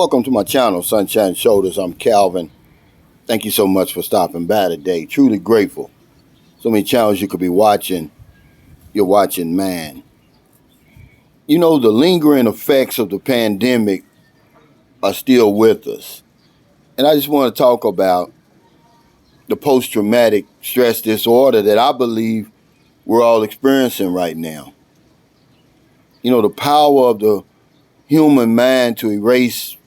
Welcome to my channel, Sunshine Shoulders. I'm Calvin. Thank you so much for stopping by today. Truly grateful. So many channels you could be watching. You're watching man. You know, the lingering effects of the pandemic are still with us. And I just want to talk about the post-traumatic stress disorder that I believe we're all experiencing right now. You know, the power of the human mind to erase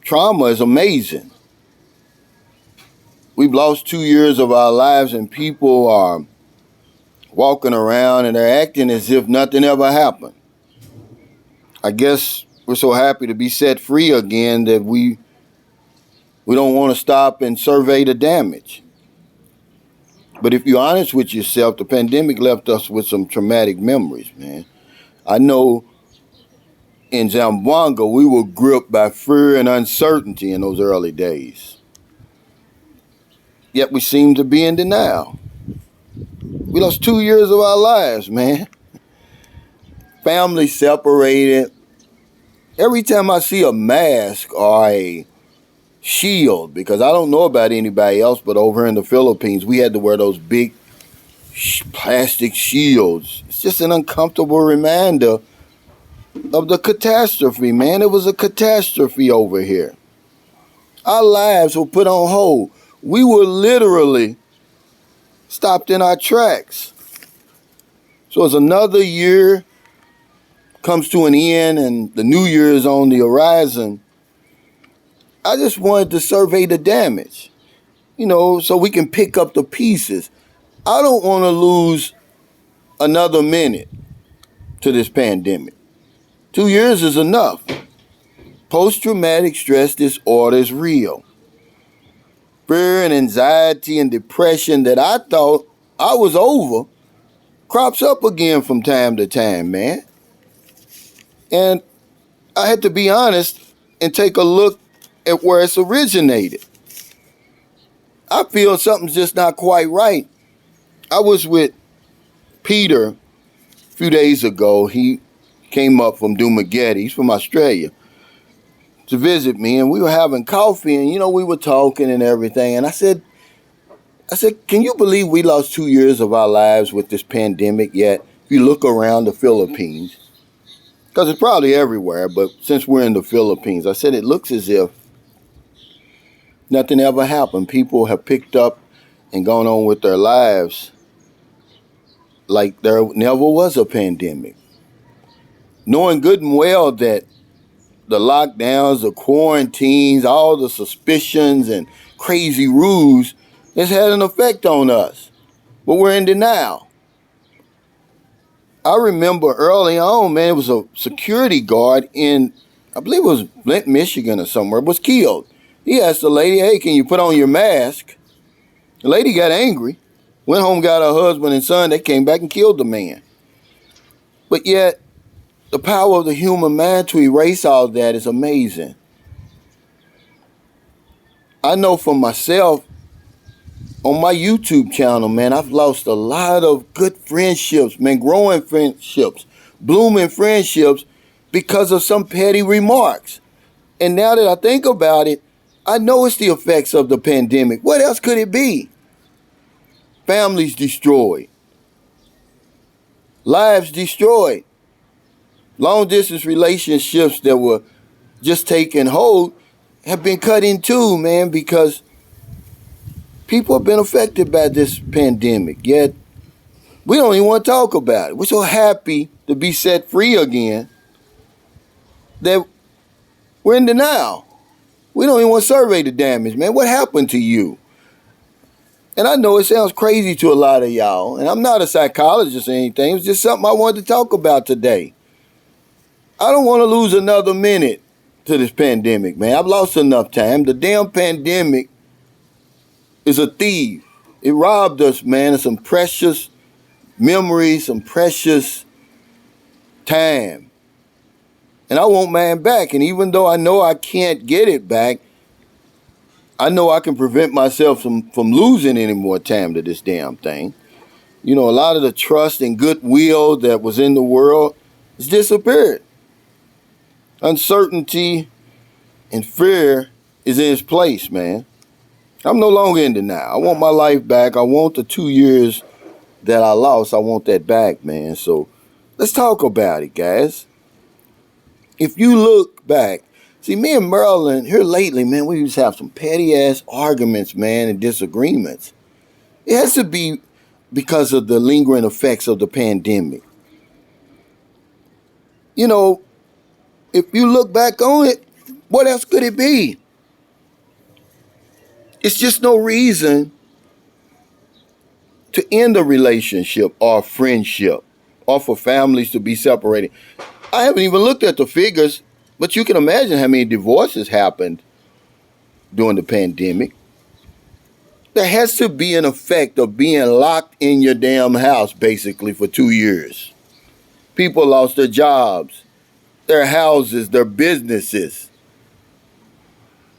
trauma is amazing. We've lost 2 years of our lives and people are walking around and they're acting as if nothing ever happened. I guess we're so happy to be set free again that we don't want to stop and survey the damage. But if you're honest with yourself, the pandemic left us with some traumatic memories, man. I know in Zamboanga, we were gripped by fear and uncertainty in those early days. Yet we seem to be in denial. We lost 2 years of our lives, man. Family separated. Every time I see a mask or a shield, because I don't know about anybody else, but over in the Philippines, we had to wear those big plastic shields. It's just an uncomfortable reminder of the catastrophe, man. It was a catastrophe over here. Our lives were put on hold. We were literally stopped in our tracks. So as another year comes to an end and the new year is on the horizon, I just wanted to survey the damage, so we can pick up the pieces. I don't want to lose another minute to this pandemic. 2 years is enough. Post-traumatic stress disorder is real. Fear and anxiety and depression that I thought I was over crops up again from time to time, man. And I had to be honest and take a look at where it's originated. I feel something's just not quite right. I was with Peter a few days ago. He came up from Dumaguete. He's from Australia to visit me, and we were having coffee, and we were talking and everything. And I said, can you believe we lost 2 years of our lives with this pandemic? Yet if you look around the Philippines, because it's probably everywhere, but since we're in the Philippines, I said it looks as if nothing ever happened. People have picked up and gone on with their lives like there never was a pandemic. Knowing good and well that the lockdowns, the quarantines, all the suspicions and crazy rules has had an effect on us. But we're in denial. I remember early on, man, it was a security guard in, I believe it was Flint, Michigan or somewhere, was killed. He asked the lady, hey, can you put on your mask? The lady got angry, went home, got her husband and son. They came back and killed the man. But yet, the power of the human mind to erase all that is amazing. I know for myself, on my YouTube channel, man, I've lost a lot of good friendships, man, growing friendships, blooming friendships because of some petty remarks. And now that I think about it, I know it's the effects of the pandemic. What else could it be? Families destroyed. Lives destroyed. Long distance relationships that were just taking hold have been cut in two, man, because people have been affected by this pandemic. Yet we don't even want to talk about it. We're so happy to be set free again that we're in denial. We don't even want to survey the damage, man. What happened to you? And I know it sounds crazy to a lot of y'all, and I'm not a psychologist or anything. It's just something I wanted to talk about today. I don't want to lose another minute to this pandemic, man. I've lost enough time. The damn pandemic is a thief. It robbed us, man, of some precious memories, some precious time. And I want mine back. And even though I know I can't get it back, I know I can prevent myself from losing any more time to this damn thing. A lot of the trust and goodwill that was in the world has disappeared. Uncertainty and fear is in its place, man. I'm no longer in denial. I want my life back. I want the 2 years that I lost. I want that back, man. So let's talk about it, guys. If you look back, see, me and Marilyn here lately, man, we used to have some petty ass arguments, man, and disagreements. It has to be because of the lingering effects of the pandemic. You know, if you look back on it, what else could it be? It's just no reason to end a relationship or a friendship or for families to be separated. I haven't even looked at the figures, but you can imagine how many divorces happened during the pandemic. There has to be an effect of being locked in your damn house basically for 2 years. People lost their jobs, their houses, their businesses.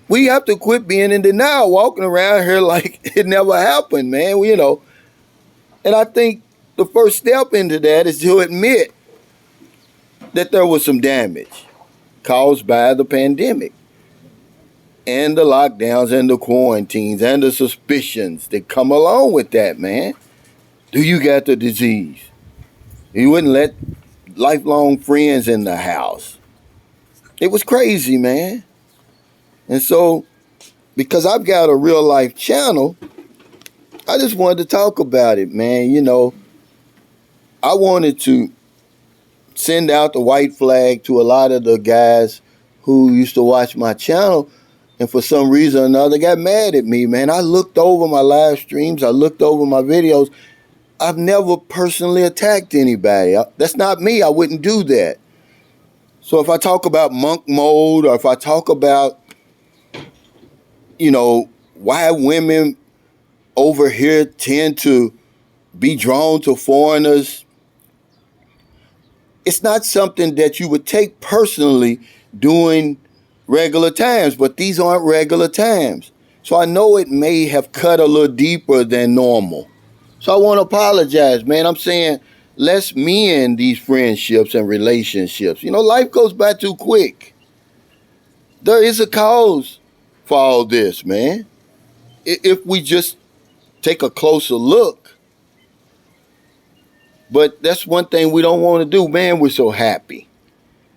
We have to quit being in denial, walking around here like it never happened, man. And I think the first step into that is to admit that there was some damage caused by the pandemic and the lockdowns and the quarantines and the suspicions that come along with that, man. Do you got the disease? You wouldn't let lifelong friends in the house. It was crazy, man. And so, because I've got a real life channel, I just wanted to talk about it, man. I wanted to send out the white flag to a lot of the guys who used to watch my channel and for some reason or another got mad at me, man. I looked over my live streams. I looked over my videos. I've never personally attacked anybody. That's not me. I wouldn't do that. So if I talk about monk mode or if I talk about, why women over here tend to be drawn to foreigners, it's not something that you would take personally during regular times, but these aren't regular times. So I know it may have cut a little deeper than normal. So I want to apologize, man. I'm saying let's mend these friendships and relationships. Life goes by too quick. There is a cause for all this, man. If we just take a closer look. But that's one thing we don't want to do, man. We're so happy.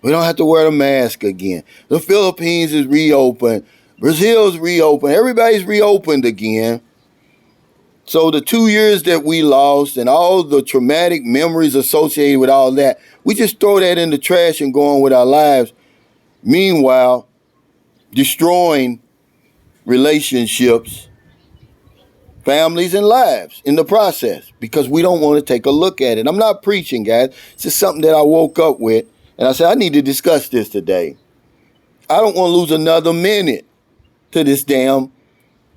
We don't have to wear a mask again. The Philippines is reopened. Brazil's reopened. Everybody's reopened again. So the 2 years that we lost and all the traumatic memories associated with all that, we just throw that in the trash and go on with our lives. Meanwhile, destroying relationships, families, and lives in the process because we don't want to take a look at it. I'm not preaching, guys. It's just something that I woke up with, and I said, I need to discuss this today. I don't want to lose another minute to this damn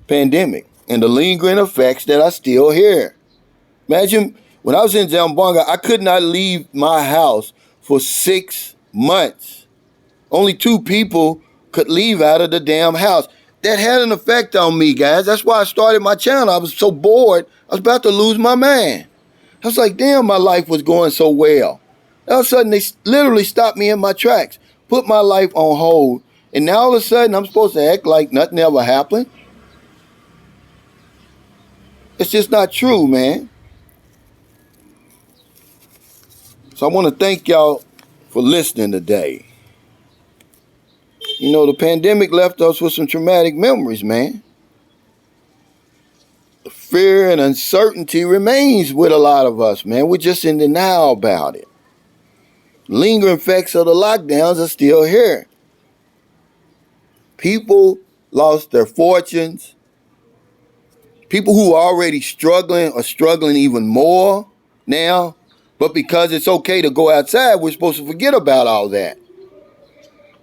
pandemic and the lingering effects that I still hear. Imagine when I was in Zamboanga, I could not leave my house for 6 months. Only 2 people could leave out of the damn house. That had an effect on me, guys. That's why I started my channel. I was so bored, I was about to lose my mind. I was like, damn, my life was going so well. All of a sudden, they literally stopped me in my tracks, put my life on hold, and now all of a sudden, I'm supposed to act like nothing ever happened? It's just not true, man. So I want to thank y'all for listening today. The pandemic left us with some traumatic memories, man. The fear and uncertainty remains with a lot of us, man. We're just in denial about it. Lingering effects of the lockdowns are still here. People lost their fortunes. People who are already struggling are struggling even more now. But because it's okay to go outside, we're supposed to forget about all that.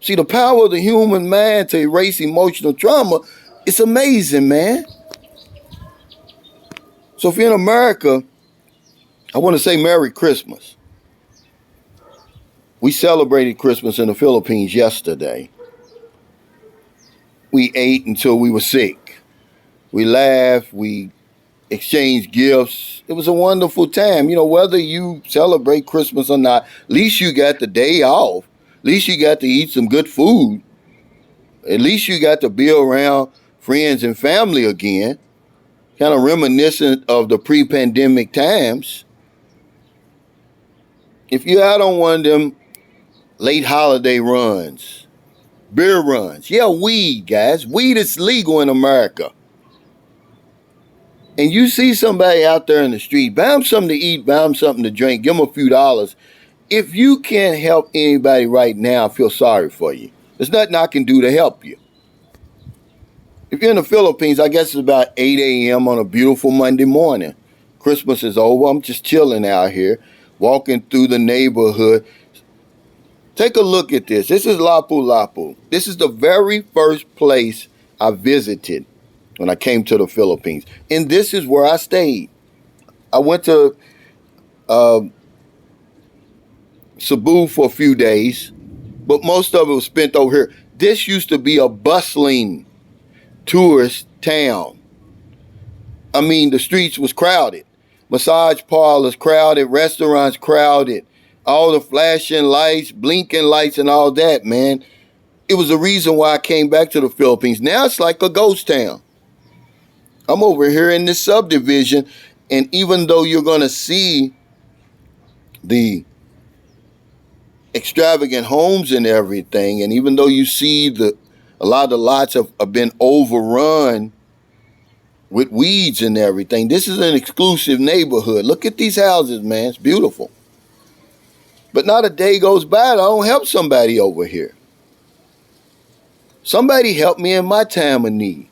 See, the power of the human mind to erase emotional trauma, it's amazing, man. So if you're in America, I want to say Merry Christmas. We celebrated Christmas in the Philippines yesterday. We ate until we were sick. We laughed, we exchanged gifts. It was a wonderful time. Whether you celebrate Christmas or not, at least you got the day off. At least you got to eat some good food. At least you got to be around friends and family again, kind of reminiscent of the pre-pandemic times. If you're out on one of them late holiday runs, beer runs, yeah, weed, guys. Weed is legal in America. And you see somebody out there in the street, buy them something to eat, buy them something to drink, give them a few dollars. If you can't help anybody right now, I feel sorry for you. There's nothing I can do to help you. If you're in the Philippines, I guess it's about 8 a.m. on a beautiful Monday morning. Christmas is over. I'm just chilling out here, walking through the neighborhood. Take a look at this. This is Lapu-Lapu. This is the very first place I visited when I came to the Philippines. And this is where I stayed. I went to Cebu for a few days, but most of it was spent over here. This used to be a bustling tourist town. I mean, the streets was crowded. Massage parlors crowded, restaurants crowded, all the flashing lights, blinking lights and all that, man. It was the reason why I came back to the Philippines. Now it's like a ghost town. I'm over here in this subdivision, and even though you're going to see the extravagant homes and everything, and even though you see a lot of the lots have been overrun with weeds and everything, this is an exclusive neighborhood. Look at these houses, man. It's beautiful. But not a day goes by that I don't help somebody over here. Somebody help me in my time of need.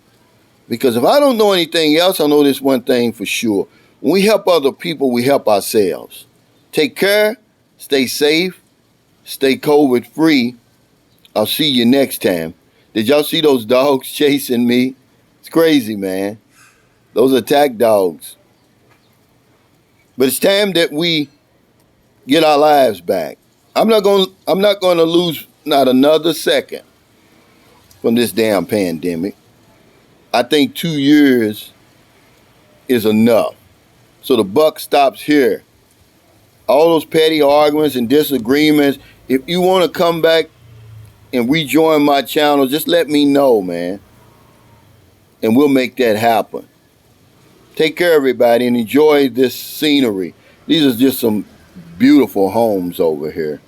Because if I don't know anything else, I know this one thing for sure. When we help other people, we help ourselves. Take care, stay safe, stay COVID free. I'll see you next time. Did y'all see those dogs chasing me? It's crazy, man. Those attack dogs. But it's time that we get our lives back. I'm not going to lose not another second from this damn pandemic. I think 2 years is enough. So the buck stops here. All those petty arguments and disagreements, if you want to come back and rejoin my channel, just let me know, man. And we'll make that happen. Take care, everybody, and enjoy this scenery. These are just some beautiful homes over here.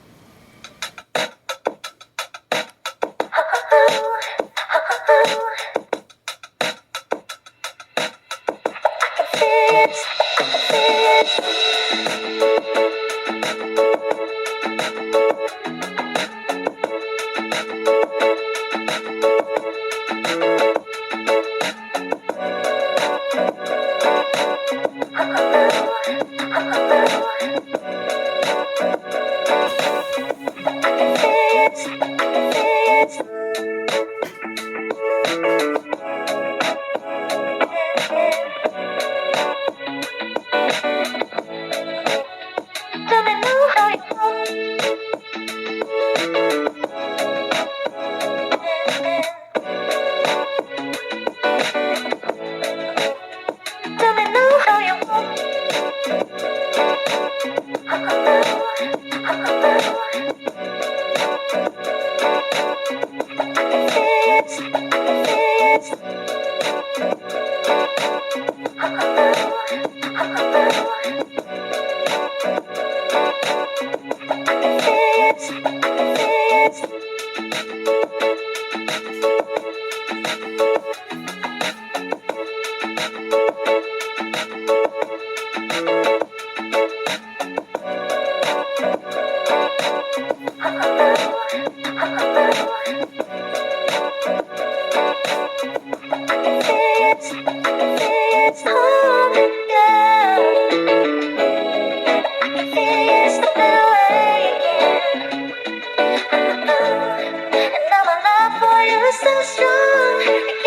And now my love for you is so strong.